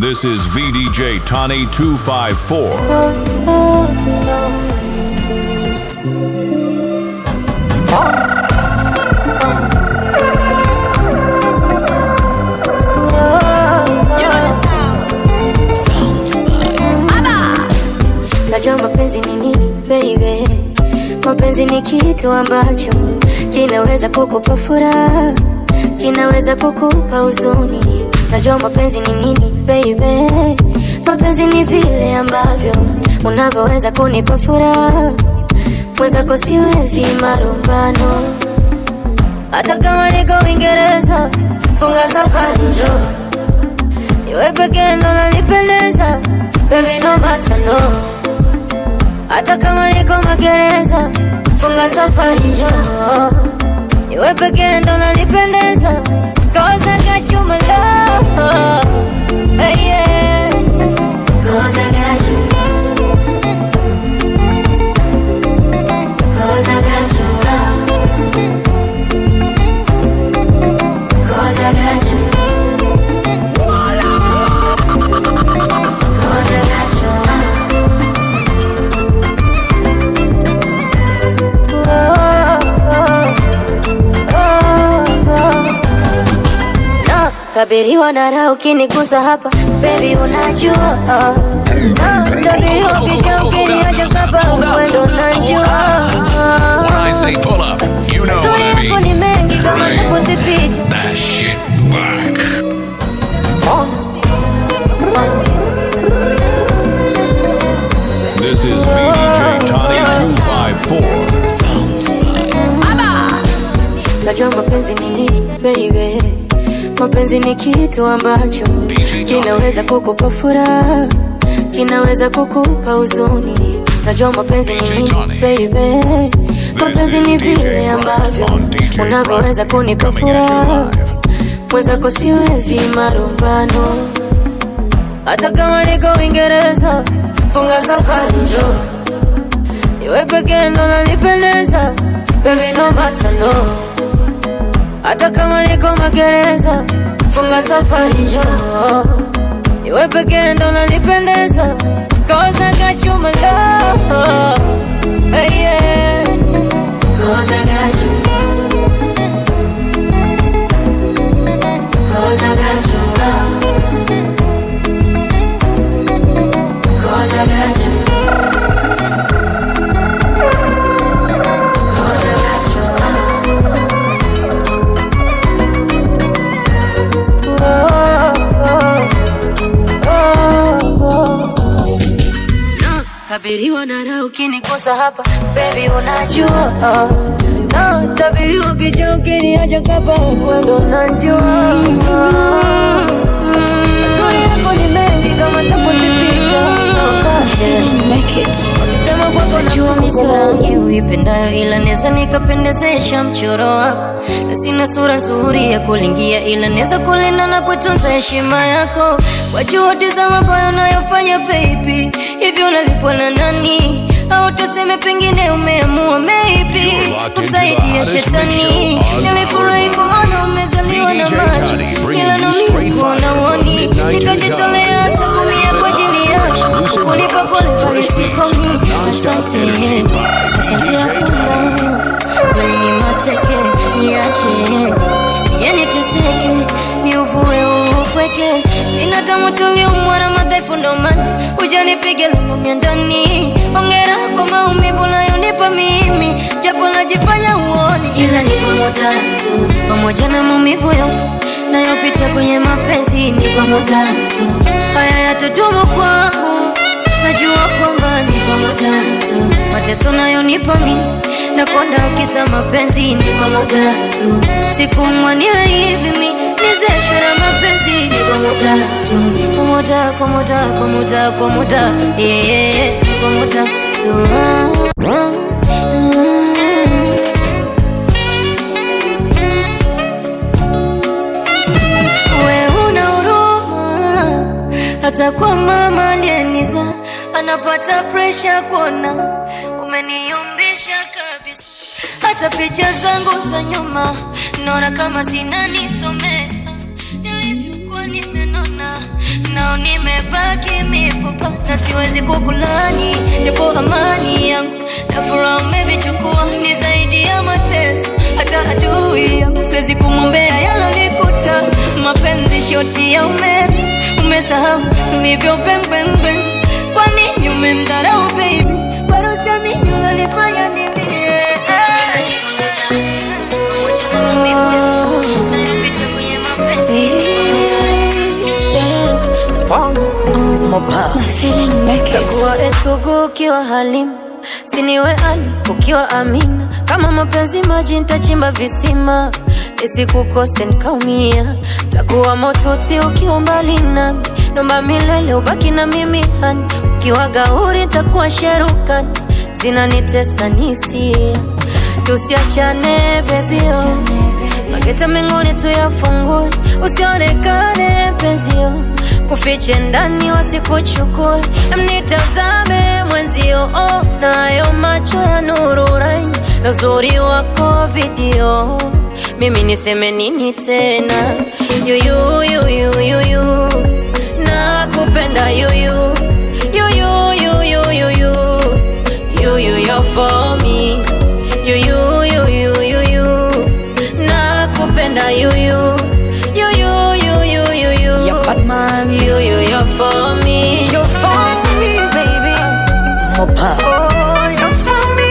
This is VDJ Tani 254. Najua mapenzi ni nini baby. Mapenzi ni kitu ambacho kinaweza kukupa furaha, kinaweza kukupa huzuni. Najua mapenzi ni nini baby. Mapenzi ni vile ambavyo unavyoweza kunipa furaha. Mwenzako siwezi marumbano. Hata kama niko Uingereza, funga safari njoo. Niwe pekee ndo nanipendeza, baby no matter no. Hata kama niko magereza, funga safari njoo. Niwe pekee ndo nanipendeza, 'cause I got you my love. Hey, yeah. 'Cause I got you. 'Cause I got you love. 'Cause I got you. 'Cause I got you love. Kabiriwa na raha ukinigusa hapa, baby unajua. Kabiriwa ukija ukiniacha kapa, mwendo unajua. When I say pull up, you know what I mean. Ni mengi kama tupote picha. That shit back. This is VDJ Tani 254. Najua mapenzi ni nini baby. Mapenzi ni kitu ambacho kinaweza kukupa furaha, kinaweza kukupa huzuni. Najua mapenzi ni nini baby. Mapenzi ni vile ambavyo unavyoweza kunipa furaha. Mwenzako siwezi marumbano. Hata kama niko Uingereza, funga safari njoo. Niwe pekee ndo nanipendeza, baby no matter no. Hata kama niko magereza, funga safari njoo. Niwe pekee ndo nanipendeza, 'cause I got you my love. Hey, yeah. 'Cause I got you. 'Cause I got you love. 'Cause I got you. 'Cause I got you love. Kabiriwa na raha ukinigusa hapa, baby unajua. Kabiriwa ukija ukiniacha kapa, mwendo unajua. Story yako ni mengi kama tupote picha. Najua mi sio rangi uipendayo, ila neza nikapendezesha mchoro wako. Na sina sura nzuri ya kulingia, ila neza kulinda na kutunza heshima yako. Kwa juhudi za mabaya unayofanya baby, hivi unalipwa na nani? Au tuseme pengine umeamua maybe kumsaidia shetani. Nilifurahi kuona umezaliwa na macho, ila na mimi kuona uoni. Nikajitolea hata kumia kwa ajili yako, kunipa pole pale sikomi. Asante, asante hakuna ni mateke, niache yani teseke, ni uvue upweke. Binadamu tuliumbwa na madhaifu, ndo maana hujanipige lumia ndani. Hongera kwa maumivu unayonipa mimi, japo najifanya uoni, ila ni pamoja tu. Pamoja na maumivu yote nayopita kwenye mapenzi, ni pamoja tu. Haya yatadumu kwangu, najua kwamba ni pamoja tu. Mateso nayonipa mimi nakonda kisa mapenzi, ni pamoja tu. Sikumwa niwe hivi mimi nizeshwe na mapenzi, ni pamoja tu. Pamoja, pamoja, pamoja, pamoja, yeah, pamoja tu. We una huruma, hata kwa mama ndiye niza anapata pressure kuona umeniumbisha kabisa. Hata picha zangu za nyuma naona kama sina nisomea, nilivyokuwa nimenona. nao nimebaki mifupa na siwezi kukulani, japo amani yangu na furaha umevichukua. Ni zaidi ya mateso, hata adui yangu siwezi kumwombea yalonikuta. Mapenzi shoti ya umeme, umesahau tulivyo bang bang bang. Kwa nini umemdharau baby, bado siamini unanifanya nilie. Pamoja na maumivu yangu nayopita kwenye mapenzi, takuwa etugu ukiwa Halim, siniwe Ali ukiwa Amina. Kama mapenzi maji nitachimba visima, nisikukose nikaumia. Takuwa motuti ukiwa mbali nami, nomba milele ubaki na mimi hani. Ukiwa Gauri takuwa Sherukani, zinanitesa nisia. Tusiachane bezio, mageta mengine tuyafungue. Usionekane penzio, kufiche ndani wasikuchukue. Mnitazame mwenzio, oh, nayo macho ya nuru raini, na uzuri wako video. Mimi niseme nini tena? You, you, you, you, you. Nakupenda you, you. You, you, you, you, you, you. You, you, you're for me. You, you, you, you, you, you. Nakupenda you, you. You, you, you, you, you, you. You're bad man. You, you, you're for me. You're for me, baby. Mopa. Oh, you're for me.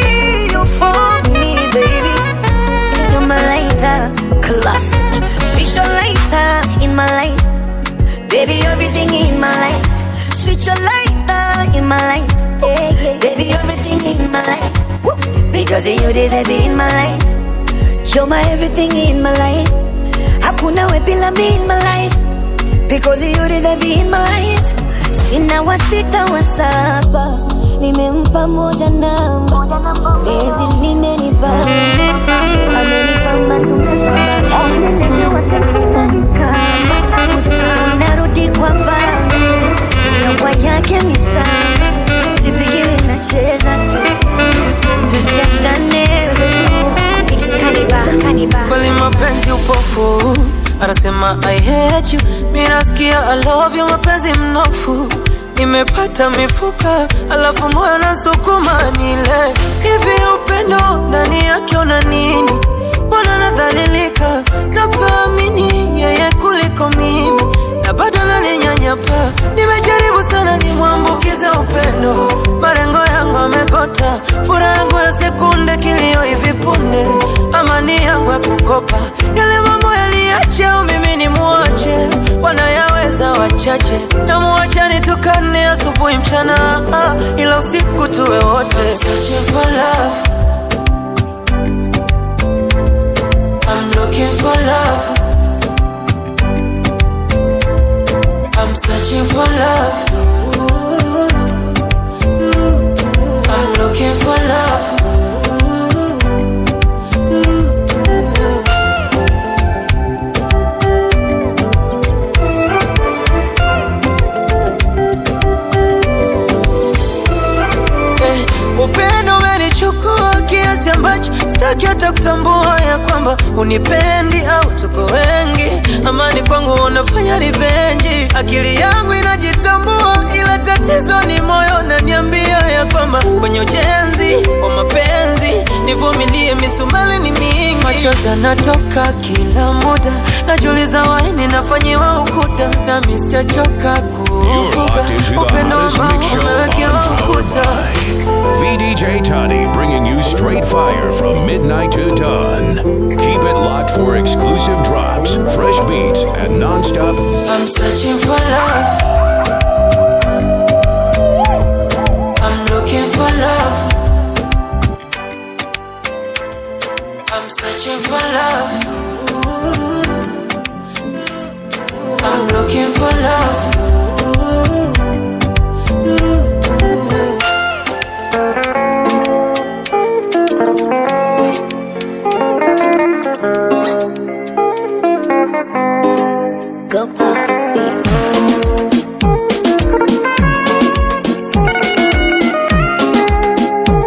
You're for me, baby. You're my lighter, classic. Switch your lighter in my life, baby. Everything in my life. Switch your lighter in my life, yeah, yeah. Baby, everything in my life. Woo. Because you deserve it in my life. You're my everything in my life. Hakuna we bila me in my life. Because you deserve it in my life. Sina wa sita wa saba, nimempa moja namba. Bezi limenipa, amenipa matumba. Nileke wakanfunga nikama, narudi kwa baba, kwa yake misana. Sipigiwe na cheza tu, tusiachane. Kweli mapenzi upofu, anasema I hate you, mimi nasikia I love you. Mapenzi mnofu, nimepata mifupa, alafu moyo nasukuma nile. Hivi upendo ndani yake una nini? Mbona nadhalilika, napaamini yeye kuliko mimi, na bado ananinyanyapa. Nimejaribu sana nimwambukize upendo, marengo yangu amekota. Furaha yangu ya sekunde, kilio hivi punde. Amani yangu ya kukopa, yale mambo yaliacha mimi ni muache. Wanayaweza wachache, na muache nitukane asubuhi mchana, ila usiku tuwe wote. Searching for love, I'm looking for love. I'm searching for love. I'm looking for love. Upendo umenichukua kiasi ambacho sitaki hata kutambua ya kwamba unipendi au tuko wengi. Amani kwangu unafanya revenge, akili yangu inajitambua, ila tatizo ni moyo unaniambia ya kwamba kwenye ujenzi wa mapenzi nivumilie, misumali ni mingi. Machozi yanatoka kila muda, najiuliza waini nafanyiwa ukuta, na mimi sijachoka kufuga upendo ambao umewekewa ukuta. VDJ Tani bringing you straight fire from midnight to dawn. Keep it locked for exclusive drops, fresh beats, and non-stop. I'm searching for love. I'm looking for love. I'm searching for love. I'm looking for love. Go Poppy.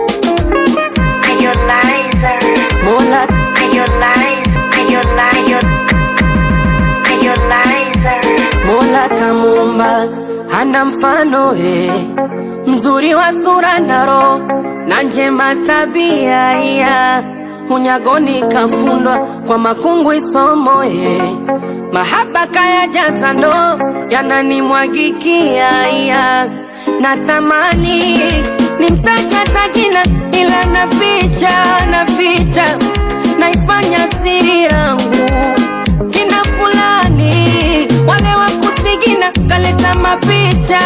Are you liar? Mola, Are you liar? Are you liar? Are you liar? Mola tamu hana mfano mzuri wa sura na roho na njema tabia ya unyagoni kafundwa kwa makungu isomo mahaba kaya jasa ndo yananimwagikia ya natamani nimtaja tajina ila naficha naifanya siri yangu kina fulani wale wa kusigina kaleta mapicha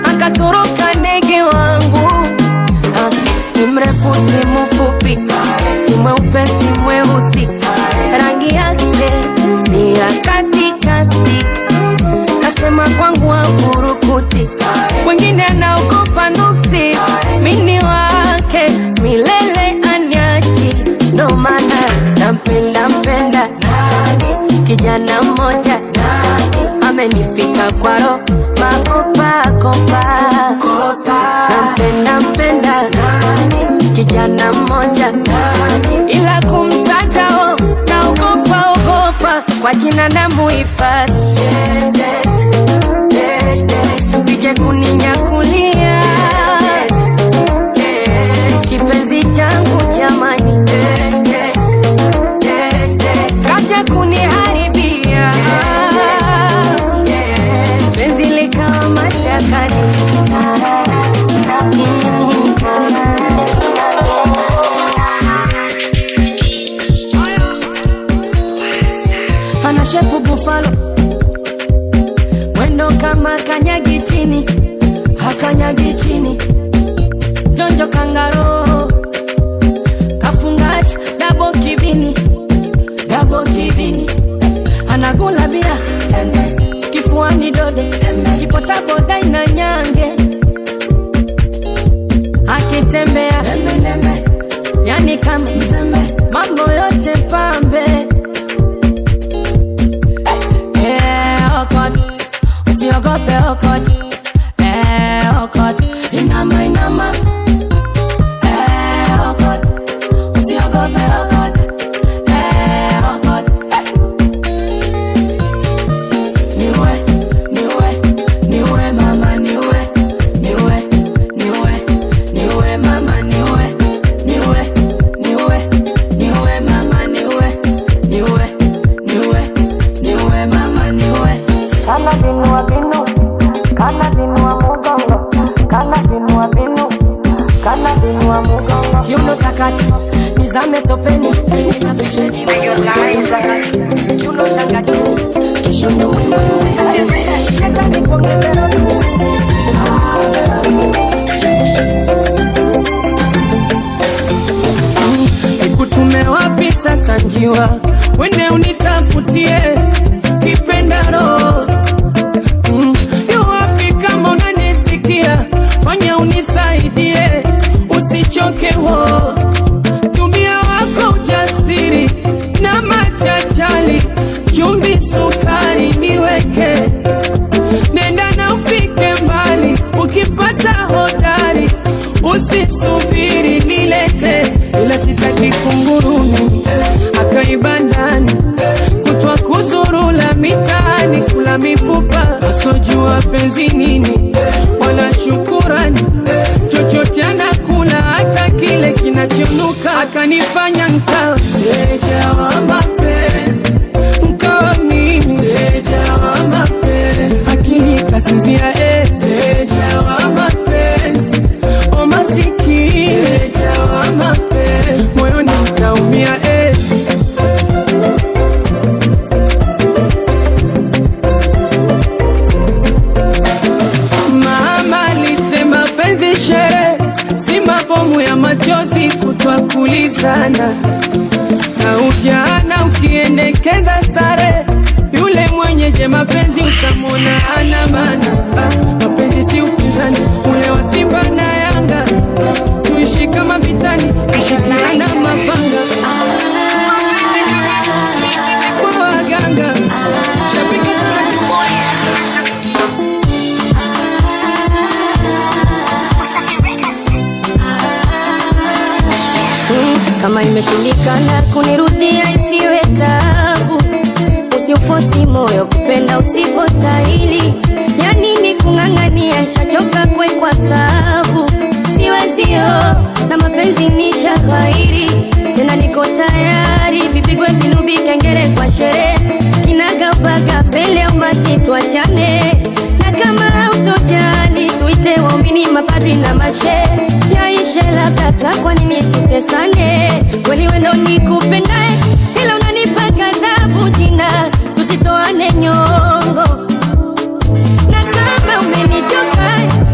akatoroka ndege wangu si mrefu si mfupi si mweupe si mweusi rangi yake ni ya katikati kasema kwangu afurukuti mwingine anaogopa nuksi mini wake milele aniachi ndo maana nampenda kijana mmoja amenifika kwa roho makopa nampenda kijana mmoja ila kumtatao naogopa kwa jina na muhifadhi usije kuninyakulia kipenzi changu jamani kaja kuniharibia penzi likawa mashakani ana shepu bufalo mwendo kama kanyagi chini jonjo kangaro kafungash dabo kibini anagula bia kifuani dodo kipota boda ina nyange akitembea yani kama mzembe mambo yote pambe okot usiogope okot okot inama okot usiogope okot okot niwe mama niwe mama niwe mama niwe mama niwe kana binua mugongo kiuno sakati nizame topeni nisafishe niwe sakati kiuno shanga chini kishondo wewe cheza nikongezero ikutume wapi sasa njiwa wende unitafutie kipendaro fanya unisaidie usichoke wo tumia wako ujasiri na machachali chumvi sukari niweke nenda na ufike mbali ukipata hodari usisubiri nilete ila sitaki kunguruni akaibandani kutwa kuzurula mitaani kula mifupa asojua penzi nini wala shukurani chochote anakula hata kile kinachonuka akanifanya nkawa mteja wa mapenzi nkawa mimi mteja wa mapenzi akili kasinzia mteja wa mapenzi o masikini mteja wa mapenzi moyoni mtaumia machozi kutwa kulizana na ujana ukiendekeza stare yule mwenyeje mapenzi utamwona ana maana mapenzi si upinzani ule wa Simba na Yanga tuishi kama vitani tushikiana mapanga kwa waganga shabiki sana kama imeshindikana kunirudia isiwe tabu usiufosi moyo kupenda usipostahili masabu, siwezio na mapenzi ni shaghairi. Tena niko tayari, vipigwe vinubi kengele kwa sherehe, kinagaubaga pele umati tuachane. Na kama hautojali tuite waumini, mapadri na mashe, yaishe labda saa, kwa nini tutesane? Kweli wendo nikupendae, ila unanipa ghadhabu jina, tusitoane nyongo. Na kama umenichoka,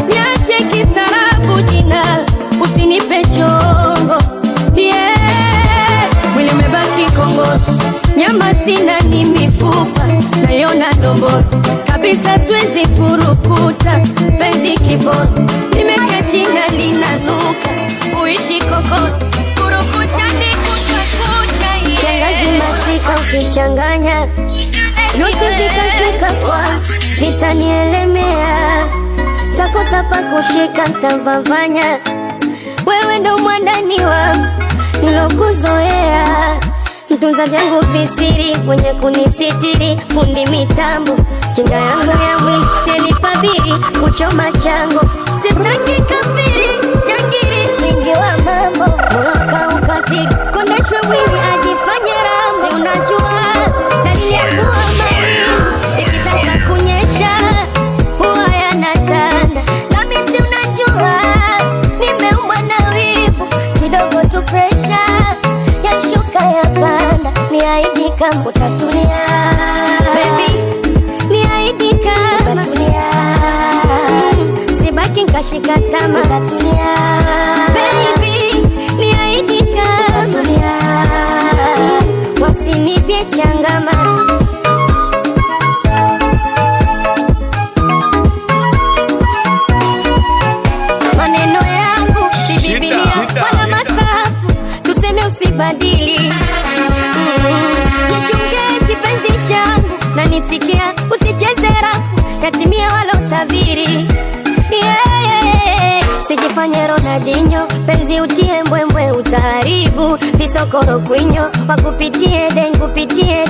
niache kistaarabu jina, usinipe chongo. Yeah, mwili umebaki kongoro, nyama sina ni mifupa, nayona ndomboro kabisa, siwezi furukuta penzi kiboro, nimeka jina linanuka, uishi kokoro, kurukucha ni kutakucha. Kiangazi masika ukichanganya, yote vikafika kwa vitanielemea, takosa pa kushika ntavavanya. Wewe ndo mwandani wangu nilokuzoea, mtunza vyangu visiri, mwenye kunisitiri, fundi mitambo, kinga yangu ya mwili pabiri, kuchoma chango, sitaki kafiri, jangiri, mwingi wa mambo, mwaka ukatiri, kondeshwe mwili ajifanye rambo. Unajua dalili ya kuwa mawingu, ikitaka kunyesha huwa yanatanda, nami si unajua nimeumwa na wivu, kidogo tu presha yashuka ya panda, niahidi kama utatulia baby, niahidi kama utatulia, sibaki nkashika tama, utatulia baby, niahidi kama utatulia, wasinipye changama. Maneno yangu si Biblia wala masafu, tuseme usibadili. Jichunge kipenzi changu na nisikia, usicheze rafu yatimia wala utabiri. Sijifanye Ronaldinho, penzi utie mbwembwe utaharibu, visokoro kwinyo wakupitie dengu, kupitie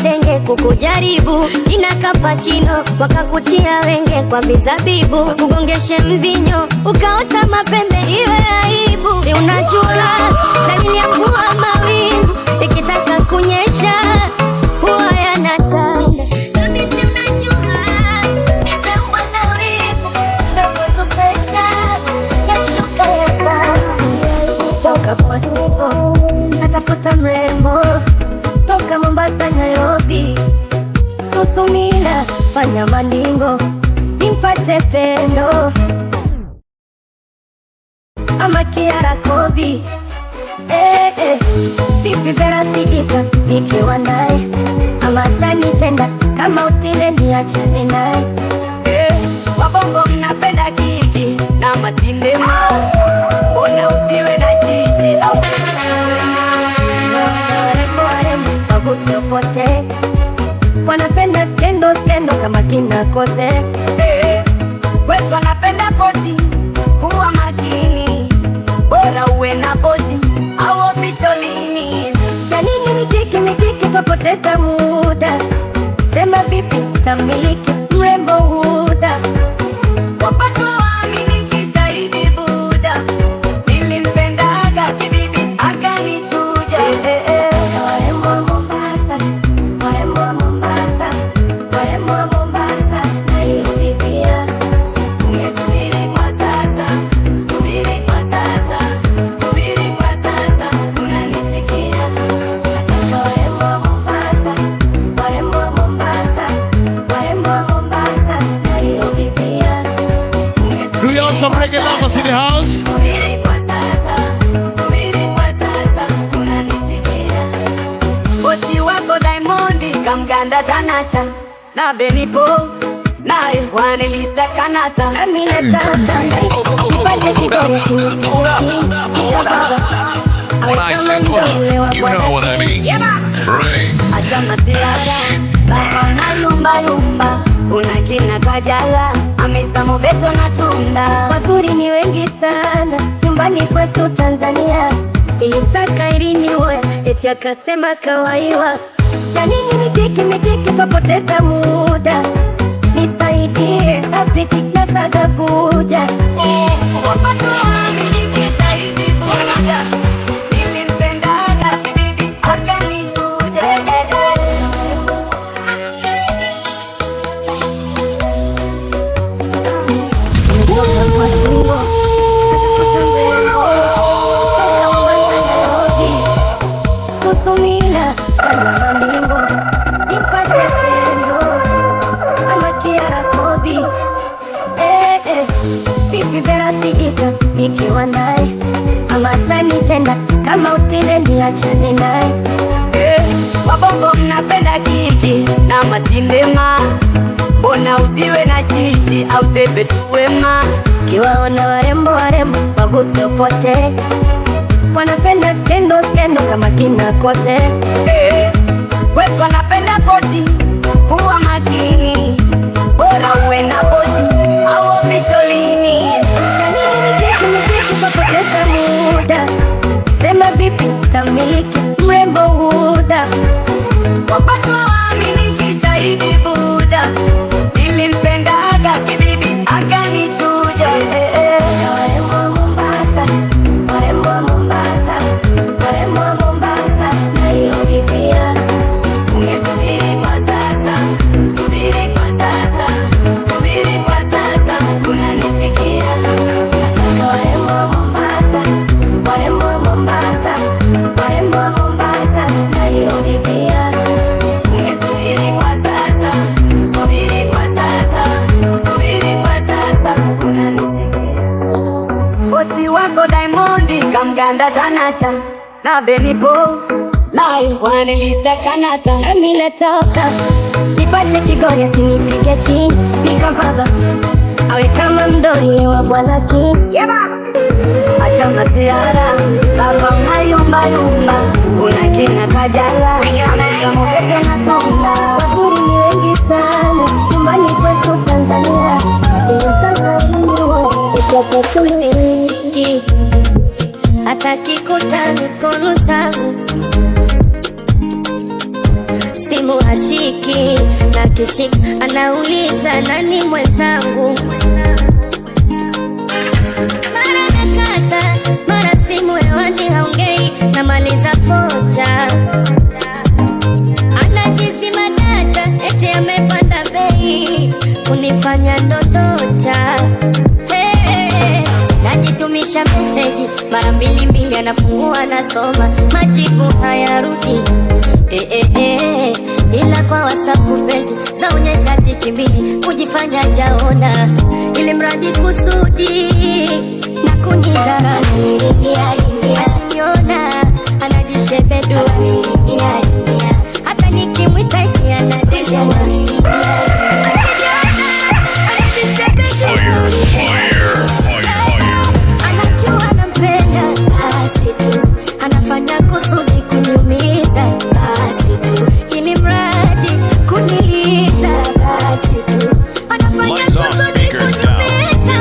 denge kukujaribu, kina kapachino wakakutia wenge kwa vizabibu, kugongeshe mvinyo ukaota mapembe iwe aibu. Unajua dalili ya kuwa mawingu, ikitaka kunyesha huwa yanatanda, kama si unajua nimeumwa na wivu, kidogo tu presha yashuka ya panda, toka Posiko natafuta mrembo, toka Mombasa Nairobi, Susumila fanya mandingo, nimpate pendo ama Kiara Kobi. Vipi Vera Sidika nikiwa naye, ama atanitenda kama utile niachane naye. Wabongo mnapenda kiki na masinema, una usiwe na shishi au wagusopote, wanapenda skendo kama kina Koze. wetu wanapenda poti, kuwa makini, bora uwe na poti au opitolini. Ya nini mikiki tupoteza muda, sema vipi tamiliki mrembo huda, Wapatu waamini kisha hivi Buda, nilimpendaga kibibi akanichuja. warembo wa Mombasa, warembo wa Mombasa, Nairobi pia. Subiri kwa sasa, subiri kwa sasa, subiri kwa sasa, unanisikia? Nataka warembo wa Mombasa, warembo wa Mombasa, warembo wa Mombasa, Nairobi pia. Do you have some reggae lovers in the house? Subiri kwa sasa, subiri kwa sasa, unanisikia? Bosi wako Diamond kamganda Tanasha, na Benipo naye wanelisa kanasa. Nami nataka nipate kidole ya baba, When I say club, you know what I mean. Ring. Acha masiara, baba na yumba yumba, una kina Kajala, Hamisa Mobeto na Tunda. wazuri ni wengi sana nyumbani kwetu Tanzania, ilitaka iliniwe eti akasema kawaiwa. Ya nini mikiki tupoteza muda, nisaidie, afiti na sadabuja. Wapatu wamini nisaidie buja, nilimpendaga bibi akanichuja. Susumila kala mandingo nipate pendo ama Kiara Kobi. Vipi vera siika nikiwa naye ama tanitenda kama utile niachane naye. Wabongo mnapenda kiki na masinema, bona usiwe na shishi au sepe tuwema. Kiwaona warembo warembo waguse upote, wanapenda skendo skendo kama kina Kote. Wetu wanapenda poti, kuwa makini, bora uwe na poti au Michelini. Kanini nikiki kupoteza muda, sema vipi tamiliki mrembo Huda. Wapatu wamini kisaidi buda, nilimpendaga kibibi akanichuja. Warembo wa Mombasa, warembo wa Mombasa, warembo wa Mombasa, Nairobi pia. Ungesubiri kwa sasa, subiri kwa sasa, subiri kwa sasa, unanisikia? Nataka warembo wa Mombasa, warembo wa Mombasa, warembo wa Mombasa, Nairobi pia. Ungesubiri kwa sasa, subiri kwa sasa, subiri kwa sasa, unanisikia? Bosi wako Diamond kamganda Tanasha na Benipo naye wanilisa kanata. Nami natoka nipate Kigori asinipige chini nikavava, awe kama mdoli wa Bwana King. Acha masiara baba mnayumba yumba, una kina Kajala kama Mobeto na Tonga. Wazuri ni wengi sana nyumbani kwetu Tanzania, Tanzania hata kikuta miskolu zangu simu hashiki na kishika, anauliza nani mwenzangu. Mara nakata, mara simu hewani haongei, namaliza foja. Anajizima data, eti amepanda bei, kunifanya ndondocha. Najitumisha meseji mara mbili mbili, anafungua nasoma, majibu hayarudi. Ila kwa WhatsApp page zaonyesha tiki mbili, kujifanya jaona, ili mradi kusudi na kunidharau. Akiniona anajishebedu, hata nikimwita eti anadisia. Anajua nampenda, basi tu anafanya kusudi kuniumiza, basi tu ili mradi kuniliza, basi tu anafanya Lights off, kusudi speakers down. kuniumiza.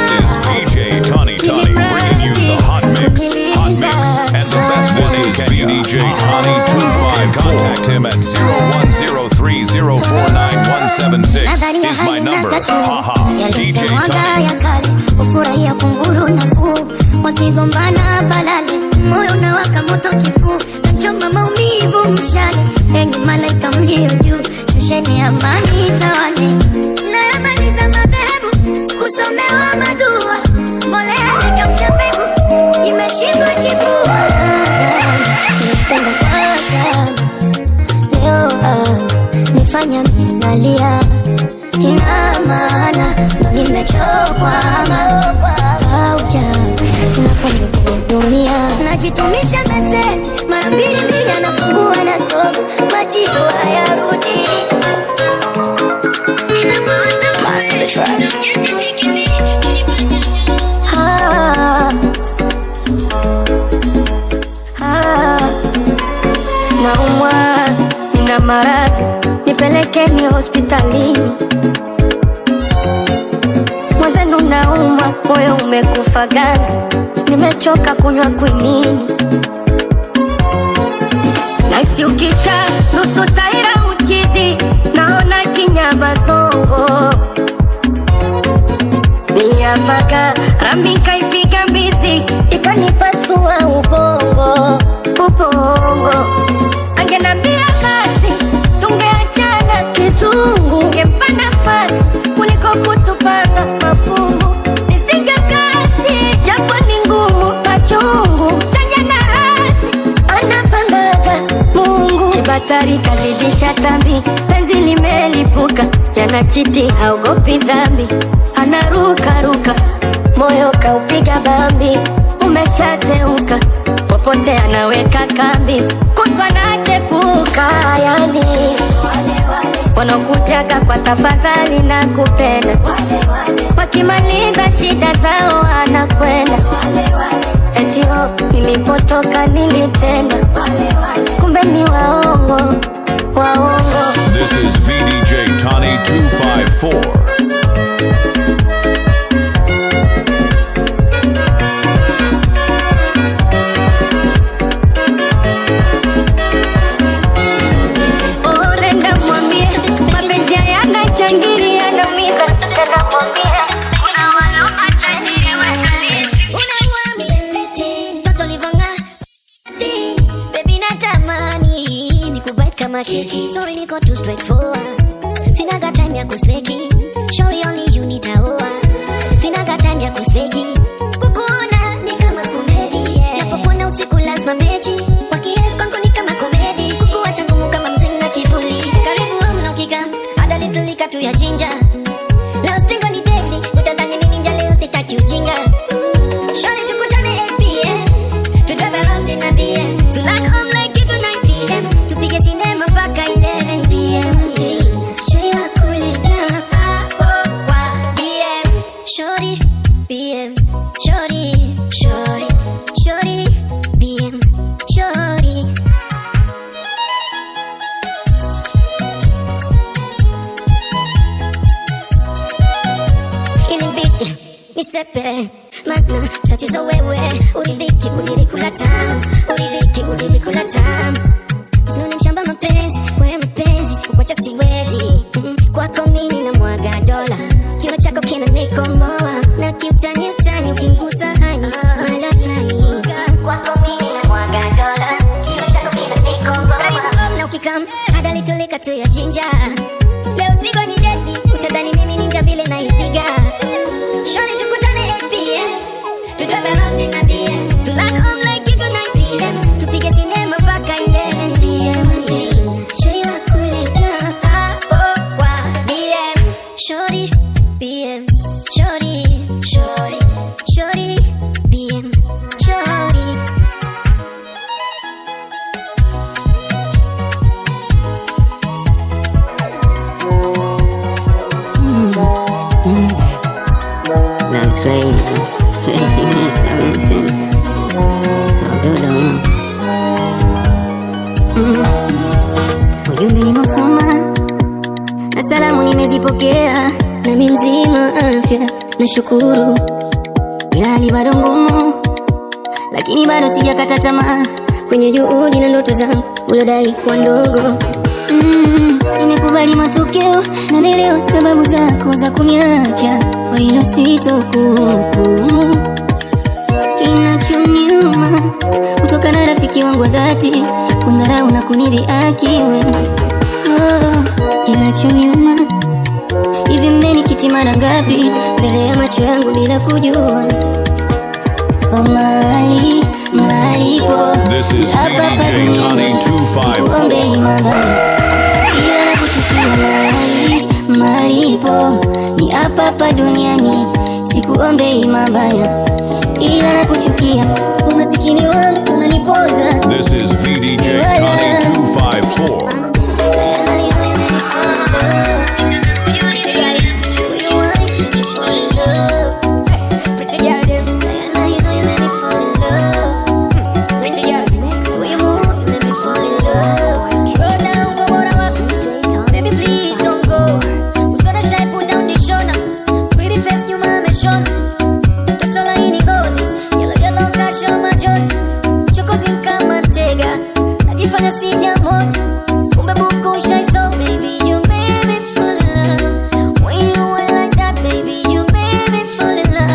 This is DJ Tani Tani bringing you the hot mix, and the best one is DJ Tani 254. Contact him at 0103049176 is my number. Haha, DJ Tani. ya kale ufurahia kunguru nafuu, wakigombana balale, moyo unawaka moto kifuu, nachoma maumivu mshale, enyi malaika mlio juu, shusheni amani tawale. Nayamaliza madhehebu kusomewa madua, mbolea nikausha mbegu, imeshindwa chipua. Nipenda kwa sana leo nifanya minalia, ina maana ndo nimechokwa auja, sinafanya kuhudumia. Najitumisha meseji mara mbili mbili, anafungua nasoma, majibu hayarudi. Naumwa, nina maradhi, nipelekeni hospitalini. Mwenzenu naumwa, moyo umekufa ganzi, nimechoka kunywa kwinini. Naisi ukicha nusu taira uchizi, naona kinyama zongo, paka rambi kaipiga mbizi ikanipasua ubongo angenambia basi tungeachana kizungu ngempa nafasi kuliko kutupanga mafungu nisinge kasi japo ni ngumu machungu chanya na hasi anapangaga Mungu kibatari kalizidisha tambi penzi limelipuka yanachiti haogopi dhambi anaruka moyo kaupiga bambi umeshateuka popote anaweka kambi kutwa nachepuka yani wanakujaga kwa tafadhali na kupenda wakimaliza shida zao anakwenda etio nilipotoka nilitenda kumbe ni waongo. This is VDJ Tani 254. Sorry niko too straightforward sinaga time ya kusleki Shorty only you need a hoa sinaga time ya kusleki kukuona ni kama komedi napopona usiku lazima mechi wakihead kwangu ni kama komedi kukuacha ngumu kama mzee na kivuli karibu au mnaukika hada litulika tu ya jinja leo stingo ni deadly utadhani mimi ninja leo sitaki ujinga Shorty tukutane 8 p.m. to drive around in a BM to land home like it to 9 p.m. tupige sinema mpaka 11 p.m. Shorty wakulina hapo kwa DM Shorty BM Shorty BM Shorty ilibidi nisepe mana tatizo wewe ulidhiki ulilikula tamu usinone mshamba mapenzi we mpenzi ukwacha siwezi kwako mini na mwaga dola kiwa chako kina nikomoa na kiutani ukinguza hani mala flani kwako mini na mwaga dola kiwa chako kina nikomoa karibu na ukikam hada litulika tu ya jinja leo stigo ni dedi utadhani mimi ninja vile naipiga Shorty tukutane 8 p.m. to drive around in a BM to land home like it to 9 p.m. tupige sinema mpaka 11 p.m. Shorty wakulina hapo kwa DM Shorty BM Shorty BM Shorty Life's crazy. It's crazy, man. It's everything. So good, ujumbe nimeusoma na salamu nimezipokea nami mzima afya nashukuru ila hali bado ngumu lakini bado sijakata tamaa kwenye juhudi na ndoto zangu ulodai kuwa ndogo nimekubali matokeo na leo sababu zako za kuniacha kwa hilo sitokuhukumu kinachoniuma kutoka na rafiki wangu wa dhati kundharau na kunidhihaki wewe kinachoniuma hivi mmenichiti mara ngapi mbele ya macho yangu bila kujua malipo hapa pa dunia sikuombei mabaya ila nakuchukia malipo ni hapa pa duniani sikuombei mabaya ila nakuchukia umasikini wangu unanipoza. This is VDJ Tani 254. When you were like that, baby, you made me fall in love.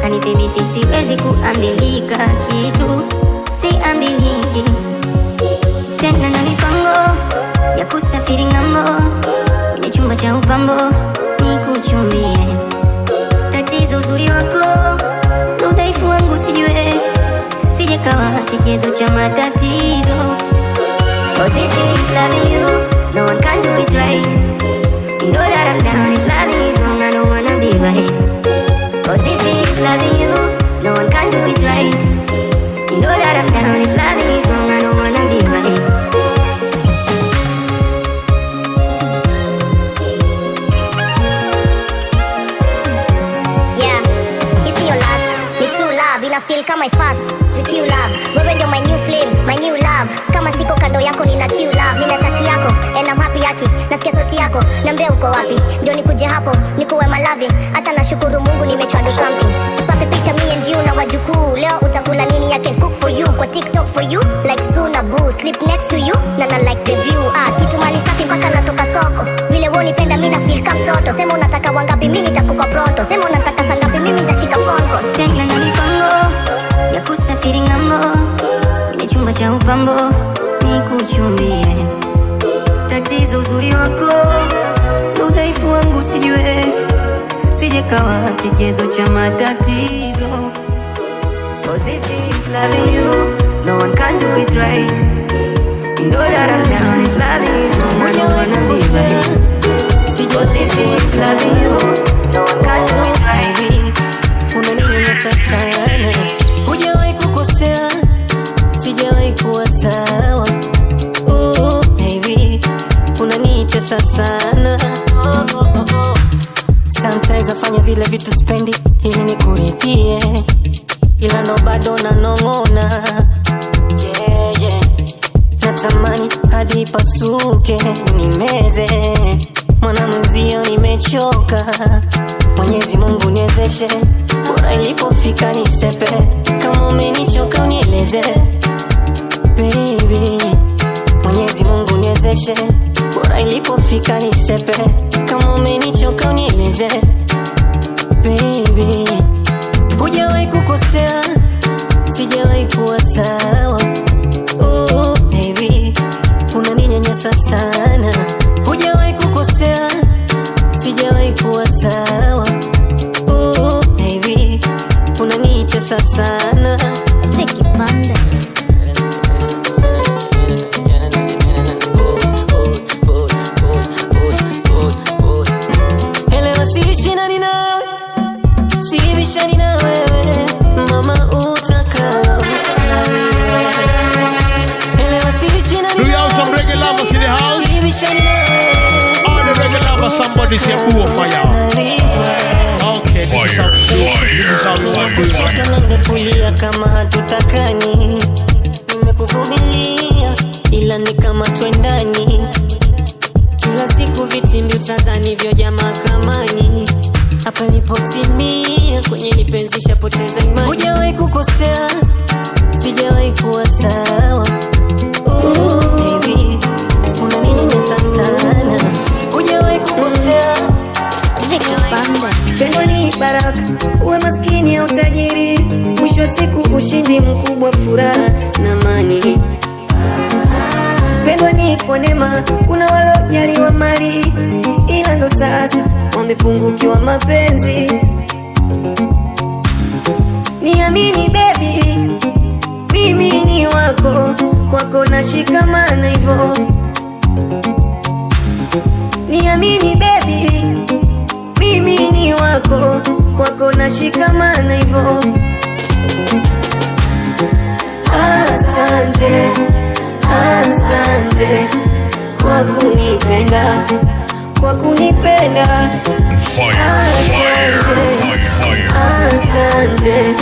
kanithibiti siwezi kuambilika kitu, siambiliki tena na mipango ya kusafiri ng'ambo, kwenye chumba cha upambo nikuchumbie. Tatizo uzuri wako na udhaifu wangu sijiwezi, sije kawa kigezo cha matatizo. Cause if it's loving you, no one can do it right. You know that I'm down, if loving is wrong, I don't wanna be right. Cause if it's loving you, no one can do it right. You know that I'm down, if loving is wrong, I don't wanna be right. Yeah, it's your last, me true love, ina feel kama I fast. With you love, wewe ndio my new flame, my new love. Kama siko kando yako nina Q love, nina taki yako, and I'm happy yaki. Nasikia sauti yako, niambie uko wapi, ndio nikuje hapo, nikuwe my loving. Hata nashukuru Mungu nimechwa do something. Perfect picture me and you na wajukuu. Leo utakula nini, I can cook for you, kwa TikTok for you. Like Suna Boo, sleep next to you, na like the view. Kitu mali safi mpaka natoka soko. Vile wewe unipenda mimi na feel kama mtoto. Sema unataka wangapi mimi nitakupa pronto. Sema unataka saa ngapi mimi nitashika phone call. Tena na mipango ya kusafiri ng'ambo, kwenye chumba cha upambo nikuchumbie. Tatizo uzuri wako na udhaifu wangu sijiwezi, sije kawa kigezo cha matatizo. Cause if it's loving you, no one can do it right. You know that I'm down, if loving is wrong, I don't wanna be right. Cause if it's loving you, no one can do it right. Unaninyanyasa sana, hujawahi kukosea, sijawahi kuwa sawa. Oh baby, unanicheza sana. Sometimes nafanya vile vitu spendi ili nikuridhie, ila ndo bado nanong'ona. Yeah, yeah. Natamani hadi pasuke nimeze, mwana mwenzio nimechoka. Mwenyezi Mungu niwezeshe, bora ilipofika nisepe. Kama umenichoka unieleze baby. Mwenyezi Mungu niwezeshe, bora ilipofika nisepe. Kama umenichoka unieleze baby. Hujawahi kukosea, sijawahi kuwa sawa. Oh baby, unaninyanyasa sana. Hujawahi kukosea, sijawahi kuwa sawa. Oh baby, unanicheza sana. Vicky Bandes. Somebody's here for fire. Okay, fire, fire. Kama hatutakani, nimekuvumilia ila ni kama twendani. Kila siku vitimbi utazani vyo jamaa kamani. Hapa nipotimia kwenye nipenzi shapoteza imani. Hujawahi kukosea, sijawahi kuwa sawa. Oh baby, unaninyanyasa sana. Hujawahi kukosea, pendo ni baraka, uwe maskini au tajiri, mwisho wa siku ushindi mkubwa, furaha na amani. Pendo ni kwa neema, kuna walojaliwa mali, ila ndo sasa wamepungukiwa mapenzi. Niamini baby, mimi ni wako, kwako nashikamana hivyo. Niamini baby, mimi ni wako, kwako nashikamana hivyo. Asante, asante kwa kunipenda, kwa kunipenda. Asante, asante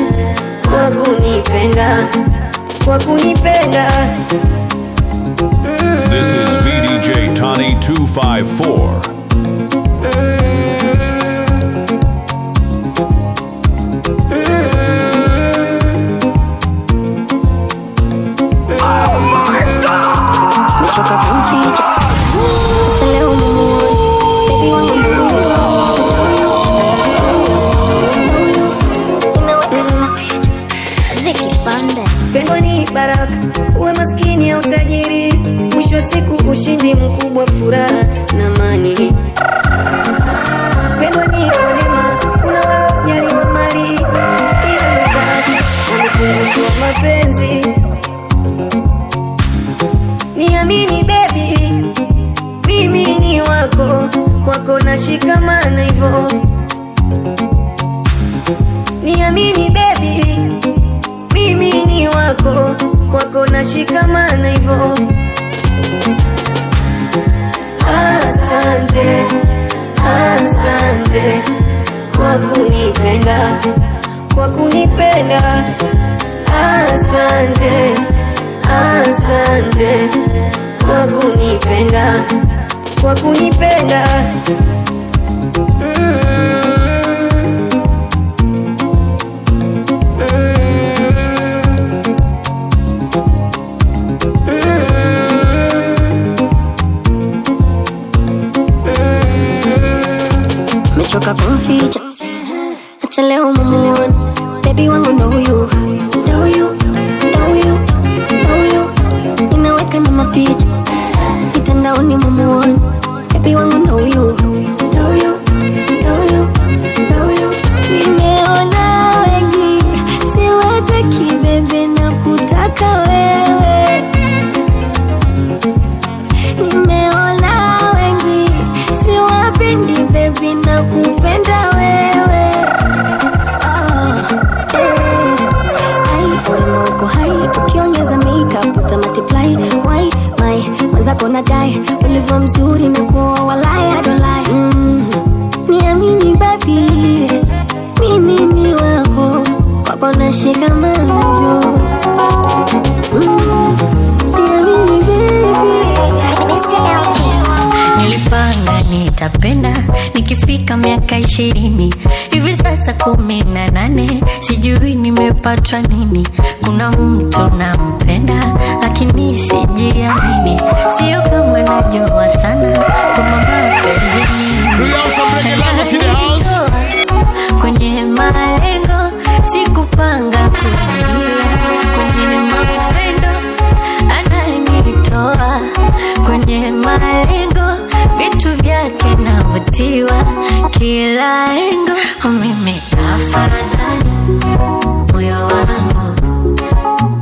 kwa kunipenda, kwa kunipenda. This is VDJ Tani 254. Oh my God! Mechoka kumficha, acha leo muone, baby wangu muone. asante kwa kunipenda, kwa kunipenda. Mechoka kumficha, acha leo mumuone. Baby wangu know you, know you, know you, know you. Ninaweka na mapicha mitandaoni mumuone. Baby wangu know you, know you, know you, know you. Nimeona wengi siwataki bebe na kutaka wewe. Nimeona wengi siwapendi baby na kupenda wewe. Uko hai ukiongeza makeup uta multiply. Why my mwenzako nadai ulivyo mzuri na kuwa walai I don't lie. Niamini baby, mimi ni wako, kwako nashikamana hivyo. Niamini baby, Mr. LG. Nilipanga nitapenda nikifika miaka 20, hivi sasa 18, sijui nimepatwa nini. Kuna mtu nampenda lakini sijiamini, sio kama najua sana kama mapenzi kwenye malengo, sikupanga kuingia kwenye mapendo, ananitoa kwenye malengo, vitu vyake navutiwa kila engo. Mimi afadhali moyo wangu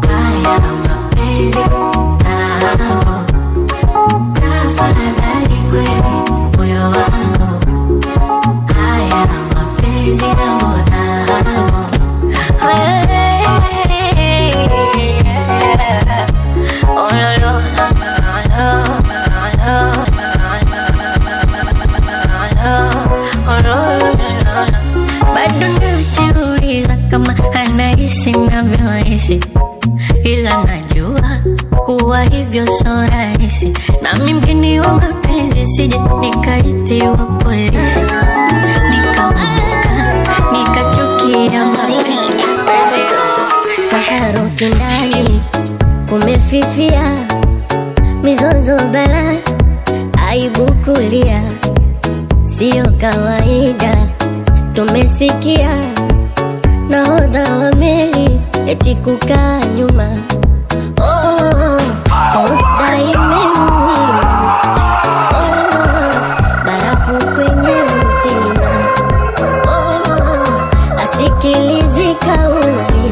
haya mapenzi nao, afadhali kweli moyo wangu haya mapenzi nao. Oh no no no bado najiuliza kama anahisi navyohisi, ila najua kuwa hivyo so rahisi. Nami mgeni wa mapenzi sije nikaitiwa polisi, nikaumbuka nikachukia mapenzi. Sahara kindani kumefifia, mizozo bala aibu kulia, sio kawaida. Tumesikia nahodha wa meli eti kukaa nyuma. Kosta imemwima, barafu kwenye mtima. Asikilizwi kauli,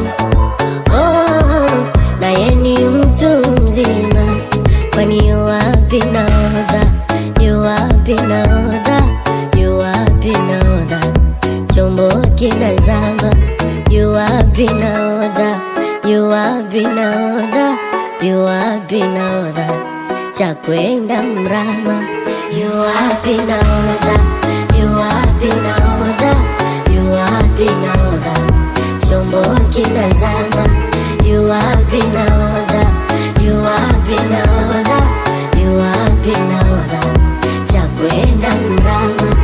naye ni mtu mzima. Kwani yu wapi nahodha, yu wapi nahodha, yu wapi nahodha, chombo kinazama. Yu wapi nahodha, yu wapi nahodha, yu wapi nahodha, cha kwenda mrama. Yu wapi nahodha, yu wapi nahodha, yu wapi nahodha, chombo kinazama. Yu wapi nahodha, yu wapi nahodha, yu wapi nahodha, cha kwenda mrama.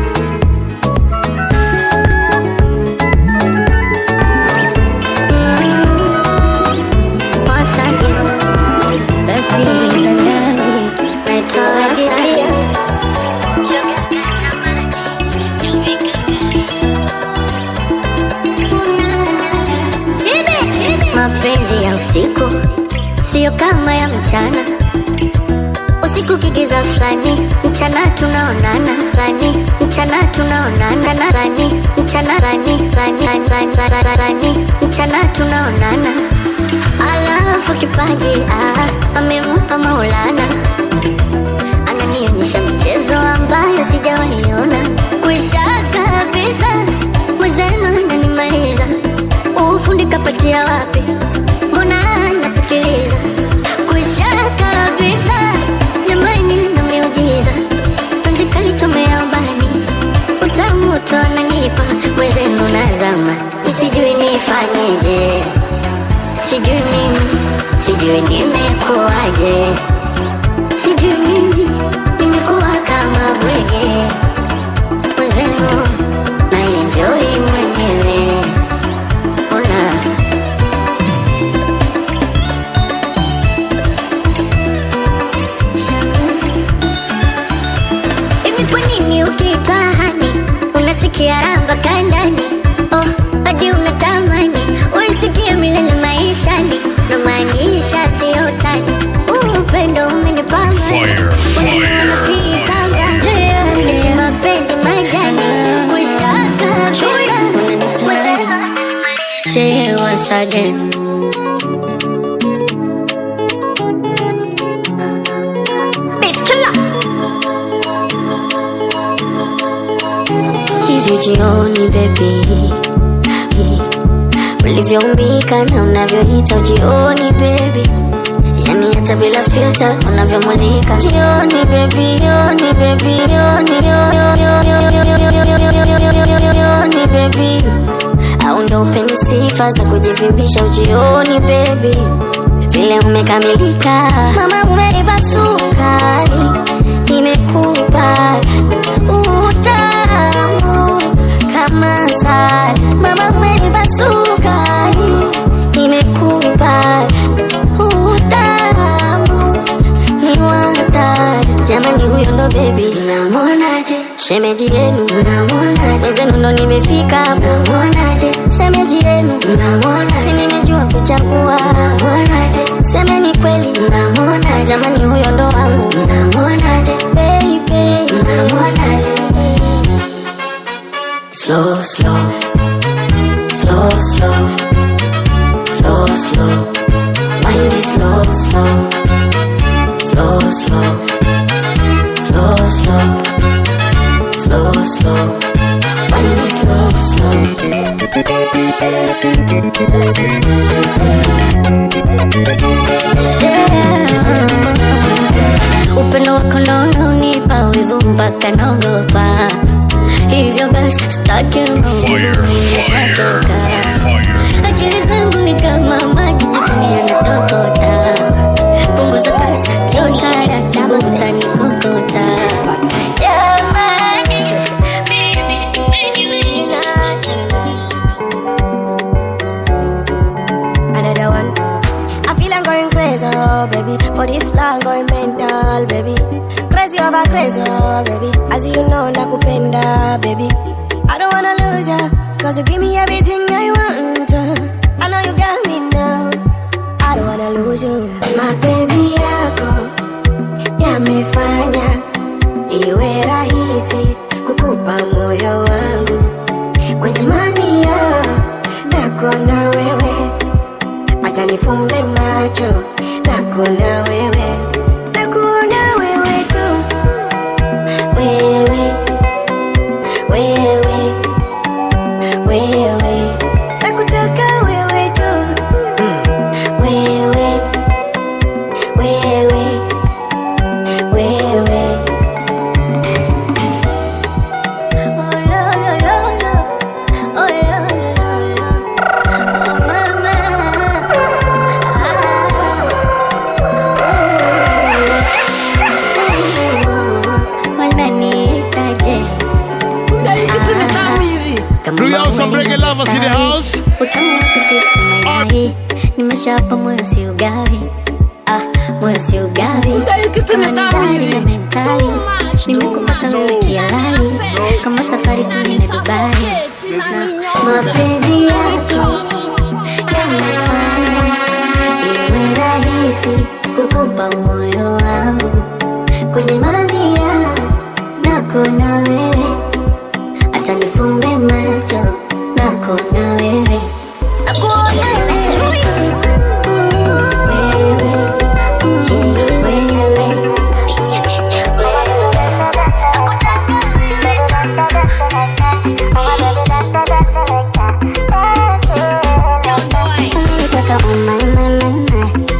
Mapenzi ya usiku sio kama ya mchana. Usiku kigiza flani, mchana tunaonana flani, mchana tunaonana na flani, mchana flani flani, mchana tunaonana. Alafu kipaji amempa Maulana, ananionyesha michezo ambayo sijawaiona. Kuisha kabisa mwezeno ananimaliza, ufundi kapatia wapi, mbona napitiliza. Kuisha kabisa jamani na miujiza, penzi kalichomea ubani, utamu utonanipa. Mwezeno nazama, nisijui nifanyeje, sijui mimi, sijui nimekuwaje. najuaje? Sijui mimi nimekuwa kama bwege, mwenzenu na enjoy mwenyewe. Ona hivi, kwa nini ukiitwa hani unasikia ramba kandani? Oh, hadi unatamani uisikie milele maishani, na maanisha sio utani. Upendo umenipamba mapenzi majani kushaka say once again. Beat killer. Hivi jioni baby, ulivyoumbika na unavyoita jioni baby, yani hata bila filter unavyomulika jioni baby, jioni baby, jioni baby, au ndo upeni sifa za kujivimbisha ujioni baby, vile umekamilika mama, umenipa sukari, nimekupa utamu kama asali, mama umenipa sukari, nimekupa utamu ni watari. Jamani huyo ndo baby, namuonaje? Shemeji yenu namuonaje? Wenzenu ndo nimefika, namuonaje? Shemeji yenu namuonaje? Si nimejua kuchagua, namuonaje? Semeni kweli, namuonaje? Jamani huyo ndo wangu, namuonaje? Baby, namuonaje? Slow, slow, slow, slow, slow, slow, wind it slow, slow, slow, slow, slow, slow, slow, slow, wind it slow, slow. Upendo wako ndo unanipa wivu mpaka naogopa, hivyo basi sitaki nishachoka. Akili zangu ni kama maji jikoni yanatokota, punguza kasi njoo taratibu utanikokota. Jamani baby umeniweza. Another one. I feel I'm going crazy, oh baby. For this long going mental, baby. Crazy over crazy, oh baby. As you know, nakupenda, baby. I don't wanna lose ya, cause you give me everything I want. I know you got me now, I don't wanna lose you. Mapenzi yako yamefanya iwe rahisi kukupa moyo wangu, kwenye mania nako na wewe, acha nifumbe macho nako na wewe, nako na wewe tu, wewe, wewe, wewe, nakutaka wewe tu, wewe, wewe, wewe. Oh lo lo lo lo, oh lo lo lo lo, oh mama, wananiitaje? Do y'all some reggae lovers in the house? Utamu wako chips mayai, nimeshapa moyo si ugawi, moyo si ugawi, kama nizari na mentali, nimekupata wewe kialali, kama safari tuende Dubai, na mapenzi yako yanafanya iwe rahisi kukupa moyo wangu, kwenye mania nako na wewe, acha nifumbe macho nako na wewe, nakuona wewe,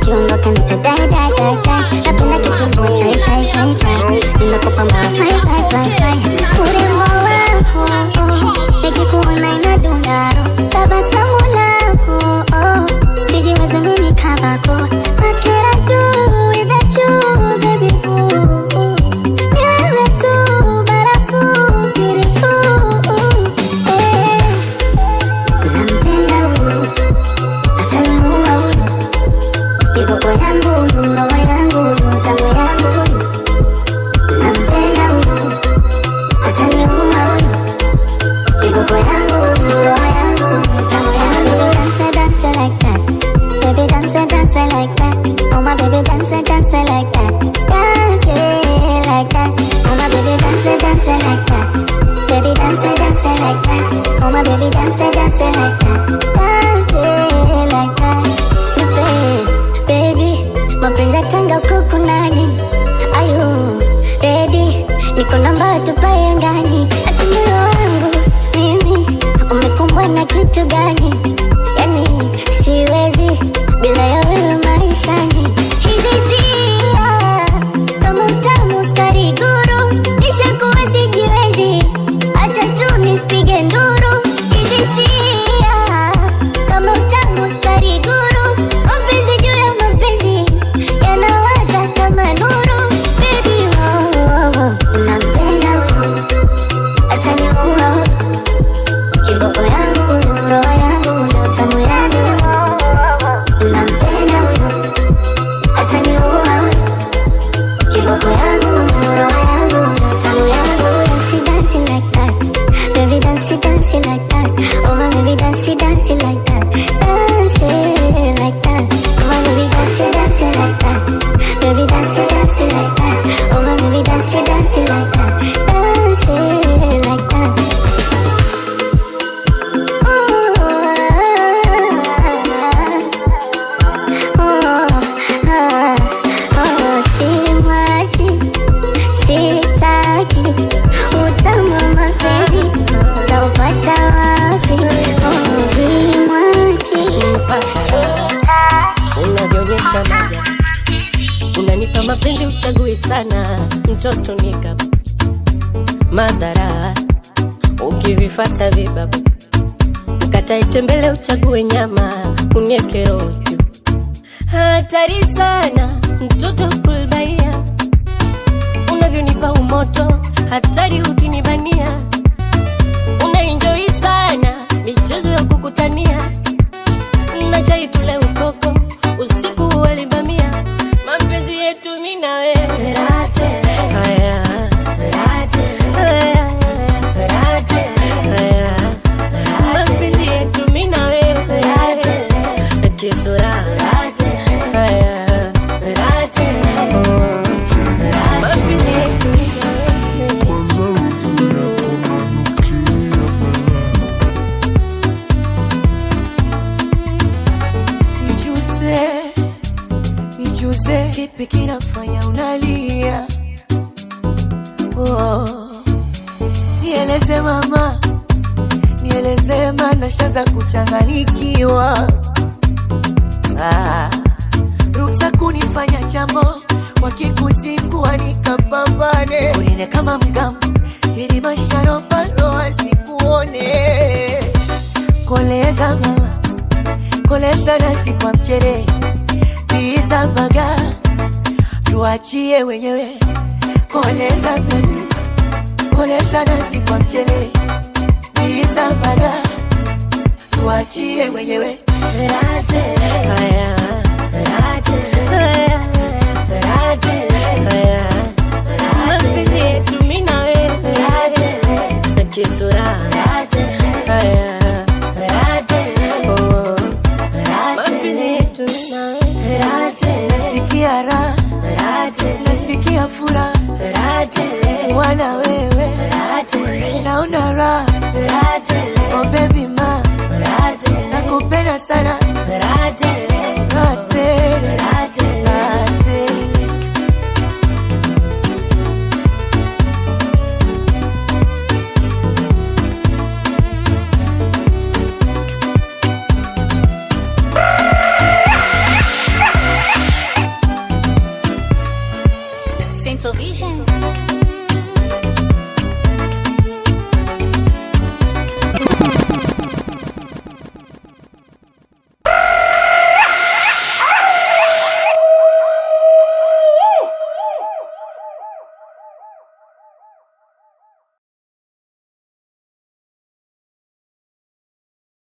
kiondoka nitadai dai dai dai, napenda kitu chai chai chai chai, nimekupa ma fly fly fly fly. like that, dance it like that. Baby, mapenzi yatanga kuku nani? Are you ready? Niko namba tupae angani. Ati moyo wangu mimi umekumbwa na kitu gani? Yani siwezi bila ya wewe maishani. Hizi sia kama utamu sukari guru, nishakuwa sijiwezi, acha tu nipige nduru. Hizi sia kama utamu sukari guru, mapenzi juu ya mapenzi yanawaka kama nuru. Baby nampenda acha niua kiboko yangu, roho yangu na utamu yangu. Nampenda acha niua kiboko yangu, roho yangu na utamu yangu. Dance like that, baby dance like that. Oh my baby dance like that, dance like that. Oh my baby dance like that, baby dance like that. Oh my baby dance like that, dance like that. Simwachi, sitaki, utamu wa mapenzi taupata wapi? Simwachi, sitaki, Unavyonyesha moja, unanipa mapenzi uchagui sana. Mtoto nika madhara, ukivifata vibabu ukatae tembele uchague nyama, unieke roju. Hatari sana mtoto kulbaia, unavyonipa umoto hatari ukinibania. Unaenjoy sana michezo ya kukutania, na chai tule ukoko usiku walibamia. Mapenzi yetu mimi na wewe haya mapenzi yetu mimi na wewe kisura haya mapenzi yetu mimi Nijuze kipi kinafanya unalia? Oh, nieleze mama, nieleze maana shaza kuchanganikiwa. Ruhusa kunifanya jambo wakikusikua nikapambane, unine kama mgamu ili masharobaro asikuone. Koleza mama, koleza nasi kwa mchere, biza baga tuachie wenyewe. Koleza baby, koleza nasi kwa mchere, biza baga tuachie wenyewe. mapenzi yetu mimi na wewe kisura haya mapenzi yetu mimi na wewe. Nasikia raha, nasikia furaha, wala wewe naona raha. Oh baby ma, nakupenda sana. Rate. Central Vision.